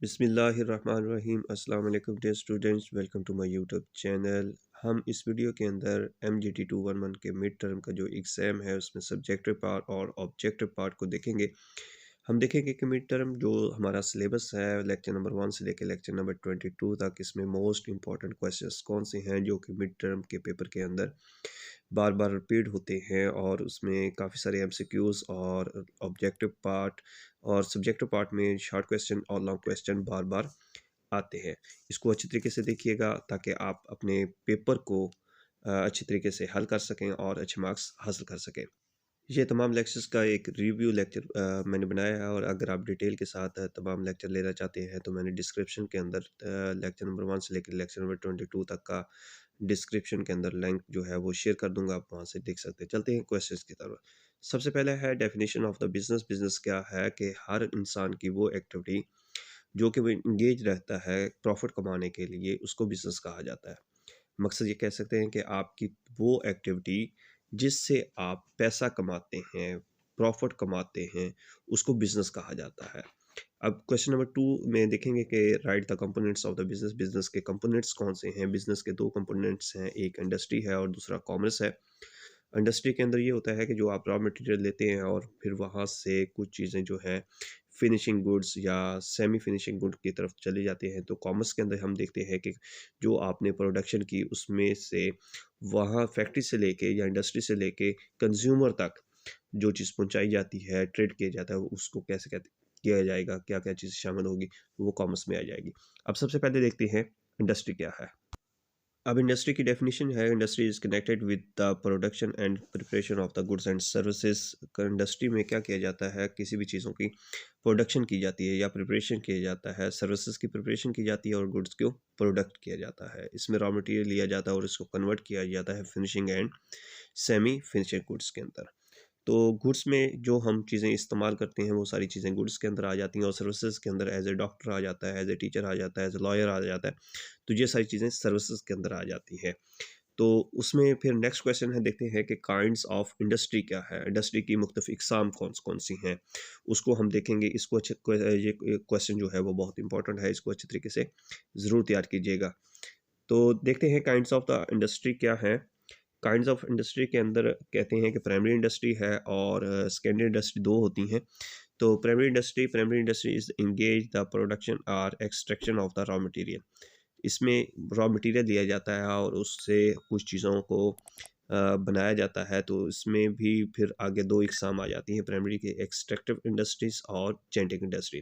बिस्मिल्लाहिर्रहमानिर्रहीम अस्सलाम वालेकुम dear students, welcome to my YouTube channel. हम इस वीडियो के अंदर MGT 211 के मिड टर्म का जो एग्ज़ाम है उसमें सब्जेक्टिव पार्ट और ऑब्जेक्टिव पार्ट को देखेंगे। हम देखेंगे कि मिड टर्म जो हमारा सिलेबस है लेक्चर नंबर 1 से लेकर लेक्चर नंबर 22 तक, इसमें मोस्ट इंपॉर्टेंट क्वेश्चंस कौन से हैं जो कि मिड टर्म के पेपर के अंदर बार बार रिपीट होते हैं, और उसमें काफ़ी सारे MCQs और ऑब्जेक्टिव पार्ट और सब्जेक्टिव पार्ट में शॉर्ट क्वेश्चन और लॉन्ग क्वेश्चन बार बार आते हैं। इसको अच्छी तरीके से देखिएगा ताकि आप अपने पेपर को अच्छी तरीके से हल कर सकें और अच्छे मार्क्स हासिल कर सकें। ये तमाम लेक्चर्स का एक रिव्यू लेक्चर मैंने बनाया है, और अगर आप डिटेल के साथ तमाम लेक्चर लेना चाहते हैं तो मैंने डिस्क्रिप्शन के अंदर लेक्चर नंबर 1 से लेकर लेक्चर नंबर 22 तक का डिस्क्रिप्शन के अंदर लिंक जो है वो शेयर कर दूंगा, आप वहाँ से देख सकते हैं। चलते हैं क्वेश्चंस की तरफ। सबसे पहले है definition of the business. Business क्या है कि हर इंसान की वो एक्टिविटी जो कि वो इंगेज रहता है प्रॉफिट कमाने के लिए, उसको बिजनेस कहा जाता है। मकसद ये कह सकते हैं कि आपकी वो एक्टिविटी जिससे आप पैसा कमाते हैं, प्रॉफिट कमाते हैं, उसको बिजनेस कहा जाता है। अब क्वेश्चन नंबर 2 में देखेंगे कि right the components of the business. Business के कंपोनेंट्स कौन से हैं? बिजनेस के दो कंपोनेंट्स हैं, एक इंडस्ट्री है और दूसरा कॉमर्स है। इंडस्ट्री के अंदर ये होता है कि जो आप रॉ मटेरियल लेते हैं और फिर वहाँ से कुछ चीज़ें जो हैं फिनिशिंग गुड्स या सेमी फिनिशिंग गुड की तरफ चले जाते हैं। तो कॉमर्स के अंदर हम देखते हैं कि जो आपने प्रोडक्शन की उसमें से वहाँ फैक्ट्री से लेके या इंडस्ट्री से लेके कंज्यूमर तक जो चीज़ पहुँचाई जाती है, ट्रेड किया जाता है, उसको कैसे कहते किया जाएगा, क्या-क्या चीज़ शामिल होगी, वो कॉमर्स में आ जाएगी। अब सबसे पहले देखते हैं इंडस्ट्री क्या है। अब इंडस्ट्री की डेफिनेशन है, industry is connected with the production and preparation of the goods and services. Industry में क्या किया जाता है, किसी भी चीज़ों की प्रोडक्शन की जाती है या प्रिपरेशन किया जाता है, सर्विसेज की प्रिपरेशन की जाती है और गुड्स को प्रोडक्ट किया जाता है। इसमें रॉ मटेरियल लिया जाता है और इसको कन्वर्ट किया जाता है finishing and semi finishing goods के अंदर। तो गुड्स में जो हम चीज़ें इस्तेमाल करते हैं वो सारी चीज़ें गुड्स के अंदर आ जाती हैं, और सर्विसेज के अंदर एज ए डॉक्टर आ जाता है, एज ए टीचर आ जाता है, एज ए लॉयर आ जाता है। तो ये सारी चीज़ें सर्विसेज के अंदर आ जाती हैं। तो उसमें फिर नेक्स्ट क्वेश्चन है, देखते हैं कि काइंड्स ऑफ इंडस्ट्री क्या है, इंडस्ट्री की मुख्तलिफ इकसाम कौन कौन सी हैं, उसको हम देखेंगे। इसको अच्छे ये क्वेश्चन जो है वो बहुत इंपॉर्टेंट है, इसको अच्छे तरीके से ज़रूर तैयार कीजिएगा। तो देखते हैं काइंड्स ऑफ द इंडस्ट्री क्या है। काइंड्स ऑफ इंडस्ट्री के अंदर कहते हैं कि प्राइमरी इंडस्ट्री है और सेकेंडरी इंडस्ट्री दो होती हैं। तो primary industry is engage the production और extraction of the raw material. इसमें रॉ मटेरियल लिया जाता है और उससे कुछ चीज़ों को बनाया जाता है। तो इसमें भी फिर आगे दो इकसाम आ जाती हैं प्राइमरी के, एक्सट्रैक्टिव इंडस्ट्रीज और जेनेटिक इंडस्ट्री।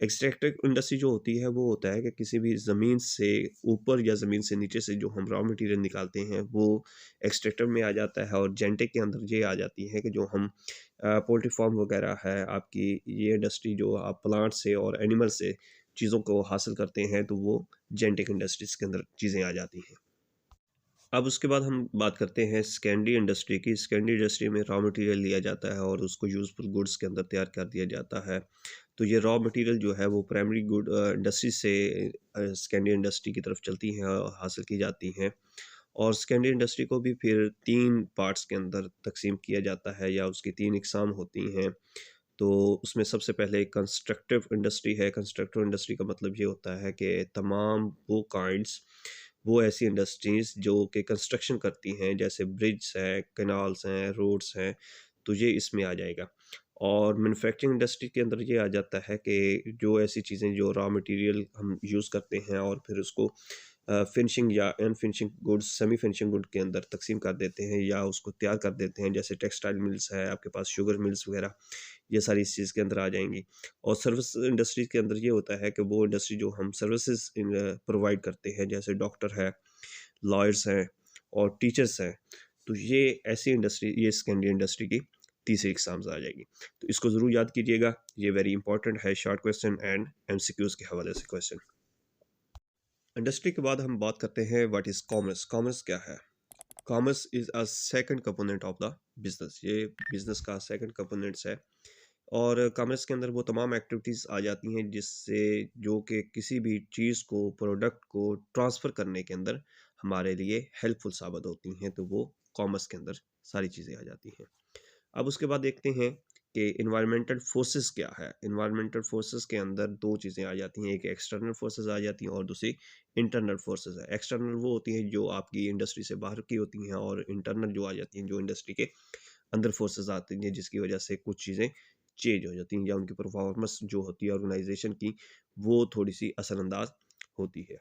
एक्सट्रैक्टिव इंडस्ट्री जो होती है वो होता है कि किसी भी ज़मीन से ऊपर या ज़मीन से नीचे से जो हम रॉ मटेरियल निकालते हैं वो एक्सट्रैक्टिव में आ जाता है, और जेनेटिक के अंदर ये आ जाती है कि जो हम पोल्ट्री फार्म वगैरह है आपकी, ये इंडस्ट्री जो आप प्लांट से और एनिमल से चीज़ों को हासिल करते हैं, तो वो जेनेटिक इंडस्ट्रीज़ के अंदर चीज़ें आ जाती हैं। अब उसके बाद हम बात करते हैं सेकेंडरी इंडस्ट्री की। सेकेंडरी इंडस्ट्री में रॉ मटेरियल लिया जाता है और उसको यूज़फुल गुड्स के अंदर तैयार कर दिया जाता है। तो ये रॉ मटेरियल जो है वो प्राइमरी गुड इंडस्ट्री से सेकेंडरी इंडस्ट्री की तरफ चलती हैं और हासिल की जाती हैं। और सेकेंडरी इंडस्ट्री को भी फिर 3 पार्ट्स के अंदर तक़सीम किया जाता है, या उसकी 3 इकसाम होती हैं। तो उसमें सबसे पहले कंस्ट्रक्टिव इंडस्ट्री है। कंस्ट्रक्टिव इंडस्ट्री का मतलब ये होता है कि तमाम वो काइंड्स, वो ऐसी इंडस्ट्रीज़ जो कि कंस्ट्रक्शन करती हैं, जैसे ब्रिज हैं, कैनाल्स हैं, रोड्स हैं, तो ये इसमें आ जाएगा। और मैन्युफैक्चरिंग इंडस्ट्री के अंदर ये आ जाता है कि जो ऐसी चीज़ें जो रॉ मटेरियल हम यूज़ करते हैं और फिर उसको फिनिशिंग या अनफिनिशिंग गुड्स, सेमी फिनिशिंग गुड के अंदर तक़सीम कर देते हैं या उसको तैयार कर देते हैं, जैसे टेक्सटाइल मिल्स है आपके पास, शुगर मिल्स वगैरह, ये सारी इस चीज़ के अंदर आ जाएंगी। और सर्विस इंडस्ट्री के अंदर ये होता है कि वो इंडस्ट्री जो हम सर्विसेज प्रोवाइड करते हैं, जैसे डॉक्टर है, लॉयर्स हैं और टीचर्स हैं। तो ये ऐसी इंडस्ट्री, ये सेकेंडरी इंडस्ट्री की तीसरी एग्जाम्स आ जाएगी। तो इसको ज़रूर याद कीजिएगा, ये वेरी इंपॉर्टेंट है, शॉर्ट क्वेश्चन एंड MCQs के हवाले से क्वेश्चन। इंडस्ट्री के बाद हम बात करते हैं व्हाट इज़ कॉमर्स। कॉमर्स क्या है? Commerce is a second component of the business. ये बिजनेस का सेकंड कंपोनेंट्स है, और कॉमर्स के अंदर वो तमाम एक्टिविटीज़ आ जाती हैं जिससे जो कि किसी भी चीज़ को, प्रोडक्ट को ट्रांसफ़र करने के अंदर हमारे लिए हेल्पफुल साबित होती हैं। तो वो कॉमर्स के अंदर सारी चीज़ें आ जाती हैं। अब उसके बाद देखते हैं कि इन्वायरमेंटल फोर्सेस क्या है। इन्वायरमेंटल फोर्सेस के अंदर दो चीज़ें आ जाती हैं, एक एक्सटर्नल फोर्सेस आ जाती हैं और दूसरी इंटरनल फोर्सेस है। एक्सटर्नल वो होती हैं जो आपकी इंडस्ट्री से बाहर की होती हैं, और इंटरनल जो आ जाती हैं जो इंडस्ट्री के अंदर फोर्सेस आती हैं, जिसकी वजह से कुछ चीज़ें चेंज हो जाती हैं या उनकी परफॉर्मेंस जो होती है ऑर्गेनाइजेशन की, वो थोड़ी सी असरअंदाज होती है।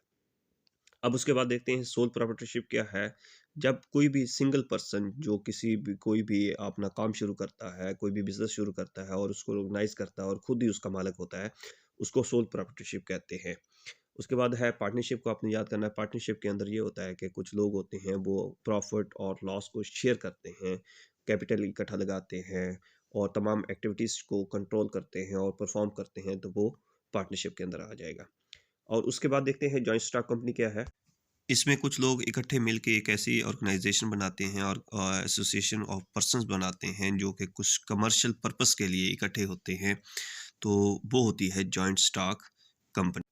अब उसके बाद देखते हैं सोल प्रोप्राइटरशिप क्या है। जब कोई भी सिंगल पर्सन जो किसी भी कोई भी अपना काम शुरू करता है, कोई भी बिजनेस शुरू करता है और उसको ऑर्गेनाइज करता है और खुद ही उसका मालिक होता है, उसको सोल प्रोप्राइटरशिप कहते हैं। उसके बाद है पार्टनरशिप, को आपने याद करना है। पार्टनरशिप के अंदर ये होता है कि कुछ लोग होते हैं वो प्रॉफिट और लॉस को शेयर करते हैं, कैपिटल इकट्ठा लगाते हैं और तमाम एक्टिविटीज़ को कंट्रोल करते हैं और परफॉर्म करते हैं, तो वो पार्टनरशिप के अंदर आ जाएगा। और उसके बाद देखते हैं जॉइंट स्टॉक कंपनी क्या है। इसमें कुछ लोग इकट्ठे मिलके एक ऐसी ऑर्गेनाइजेशन बनाते हैं और एसोसिएशन ऑफ पर्सन्स बनाते हैं जो कि कुछ कमर्शियल पर्पस के लिए इकट्ठे होते हैं, तो वो होती है जॉइंट स्टॉक कंपनी।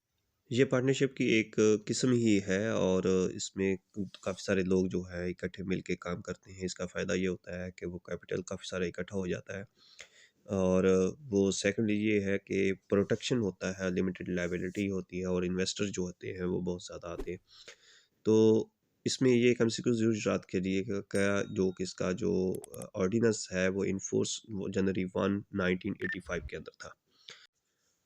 ये पार्टनरशिप की एक किस्म ही है, और इसमें काफ़ी सारे लोग जो है इकट्ठे मिलके काम करते हैं। इसका फ़ायदा ये होता है कि वो कैपिटल काफ़ी सारा इकट्ठा हो जाता है, और वो सेकंडली ये है कि प्रोटेक्शन होता है, लिमिटेड लायबिलिटी होती है, और इन्वेस्टर जो होते हैं वो बहुत ज़्यादा आते हैं। तो इसमें ये एक एमसीक्यू ज़रूर याद करिएगा, क्या जो कि इसका जो ऑर्डिनेंस है वो इन फोर्स वो जनवरी 1 1985 के अंदर था,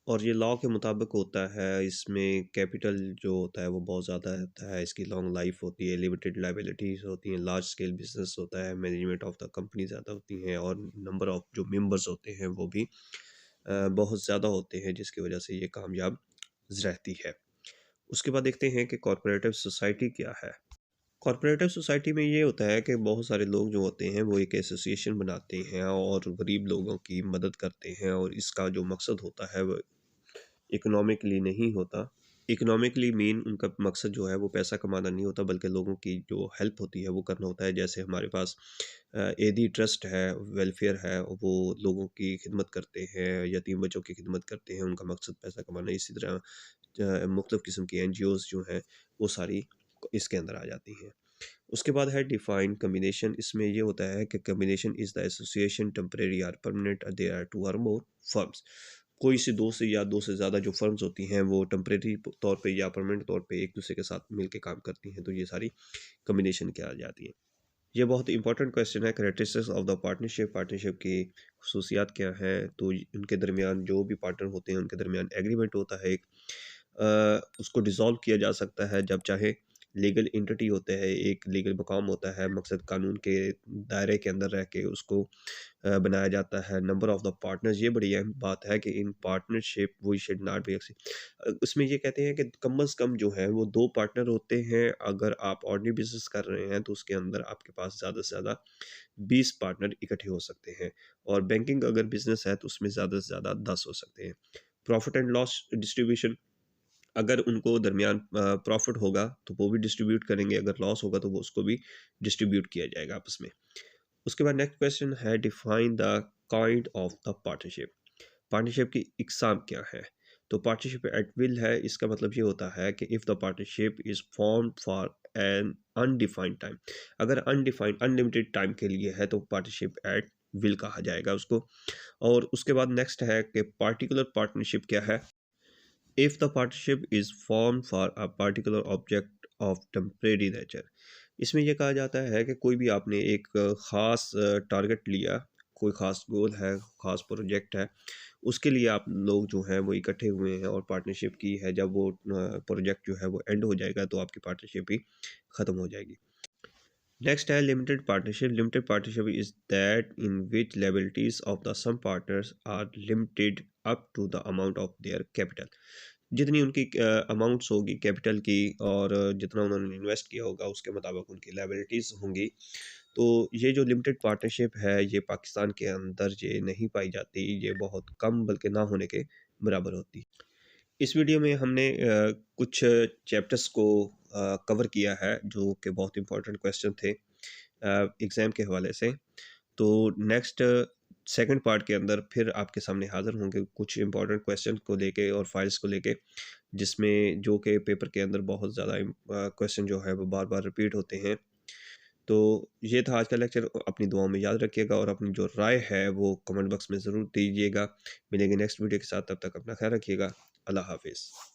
और ये लॉ के मुताबिक होता है। इसमें कैपिटल जो होता है वो बहुत ज़्यादा रहता है, इसकी लॉन्ग लाइफ होती है, लिमिटेड लायबिलिटीज़ होती हैं, लार्ज स्केल बिजनेस होता है, मैनेजमेंट ऑफ द कंपनी ज़्यादा होती हैं, और नंबर ऑफ जो मेंबर्स होते हैं वो भी बहुत ज़्यादा होते हैं, जिसकी वजह से ये कामयाब रहती है। उसके बाद देखते हैं कि कॉरपोरेटिव सोसाइटी क्या है। कॉरपोरेटिव सोसाइटी में ये होता है कि बहुत सारे लोग जो होते हैं वो एक एसोसिएशन बनाते हैं और गरीब लोगों की मदद करते हैं, और इसका जो मकसद होता है वो इकोनॉमिकली नहीं होता। इकोनॉमिकली मेन उनका मकसद जो है वो पैसा कमाना नहीं होता, बल्कि लोगों की जो हेल्प होती है वो करना होता है। जैसे हमारे पास एदी ट्रस्ट है, वेलफेयर है, वो लोगों की खिदमत करते हैं, यतीम बच्चों की खिदमत करते हैं, उनका मकसद पैसा कमाना। इसी तरह मुख्तलिफ़ किस्म की एनजीओज़ जो हैं वो सारी इसके अंदर आ जाती हैं। उसके बाद है डिफाइंड कम्बिनेशन। इसमें ये होता है कि combination is the association temporary और परमानेंट, देयर आर टू और मोर फर्म्स। कोई से दो से या दो से ज़्यादा जो फर्म्स होती हैं वो टेम्परेरी तौर पे या परमानेंट तौर पे एक दूसरे के साथ मिलके काम करती हैं, तो ये सारी कम्बिनेशन क्या आ जाती है। ये बहुत इंपॉर्टेंट क्वेश्चन है, characteristics of the partnership. Partnership की खसूसियात क्या है, तो उनके दरमियान जो भी पार्टनर होते हैं उनके दरमियान एग्रीमेंट होता है एक, उसको डिसॉल्व किया जा सकता है जब चाहे। लीगल एंटिटी होते हैं, एक लीगल मकाम होता है, मकसद कानून के दायरे के अंदर रह के उसको बनाया जाता है। नंबर ऑफ द पार्टनर्स, ये बड़ी अहम बात है कि in partnership we should not be उसमें ये कहते हैं कि कम अज़ कम जो है वो 2 पार्टनर होते हैं। अगर आप ऑर्डिनरी बिज़नेस कर रहे हैं तो उसके अंदर आपके पास ज़्यादा से ज़्यादा 20 पार्टनर इकट्ठे हो सकते हैं, और बैंकिंग अगर बिज़नेस है तो उसमें ज़्यादा से ज़्यादा 10 हो सकते हैं। प्रॉफ़िट एंड लॉस डिस्ट्रीब्यूशन, अगर उनको दरमियान प्रॉफ़िट होगा तो वो भी डिस्ट्रीब्यूट करेंगे, अगर लॉस होगा तो वो उसको भी डिस्ट्रीब्यूट किया जाएगा आपस में। उसके बाद नेक्स्ट क्वेश्चन है define the kind of the partnership. Partnership की इकसाम क्या है। तो पार्टनरशिप एट विल है, इसका मतलब ये होता है कि if the partnership is formed for an undefined time. अगर अनडिफाइंड अनलिमिटेड टाइम के लिए है तो पार्टनरशिप एट विल कहा जाएगा उसको। और उसके बाद नेक्स्ट है कि पार्टिकुलर पार्टनरशिप क्या है। If the partnership is form for a particular object of temporary nature. इसमें यह कहा जाता है कि कोई भी आपने एक ख़ास टारगेट लिया, कोई ख़ास गोल है, ख़ास प्रोजेक्ट है, उसके लिए आप लोग जो हैं वो इकट्ठे हुए हैं और पार्टनरशिप की है। जब वो प्रोजेक्ट जो है वो एंड हो जाएगा तो आपकी पार्टनरशिप भी ख़त्म हो जाएगी। नेक्स्ट है limited partnership. Limited partnership is that in which liabilities of the some partners are limited up to the amount of their capital. जितनी उनकी अमाउंट्स होगी कैपिटल की, और जितना उन्होंने इन्वेस्ट किया होगा उसके मुताबिक उनकी लाइबिलिटीज़ होंगी। तो ये जो लिमिटेड पार्टनरशिप है ये पाकिस्तान के अंदर ये नहीं पाई जाती, ये बहुत कम बल्कि ना होने के बराबर होती है। इस वीडियो में हमने कुछ चैप्टर्स को कवर किया है जो कि बहुत इंपॉर्टेंट क्वेश्चन थे एग्ज़ाम के हवाले से। तो नेक्स्ट सेकंड पार्ट के अंदर फिर आपके सामने हाज़िर होंगे कुछ इंपॉर्टेंट क्वेश्चन को लेके और फाइल्स को लेके, जिसमें जो कि पेपर के अंदर बहुत ज़्यादा क्वेश्चन जो है वो बार-बार रिपीट होते हैं। तो ये था आज का लेक्चर। अपनी दुआओं में याद रखिएगा और अपनी जो राय है वो कमेंट बॉक्स में ज़रूर दीजिएगा। मिलेंगे नेक्स्ट वीडियो के साथ, तब तक अपना ख्याल रखिएगा। अल्लाह हाफिज़।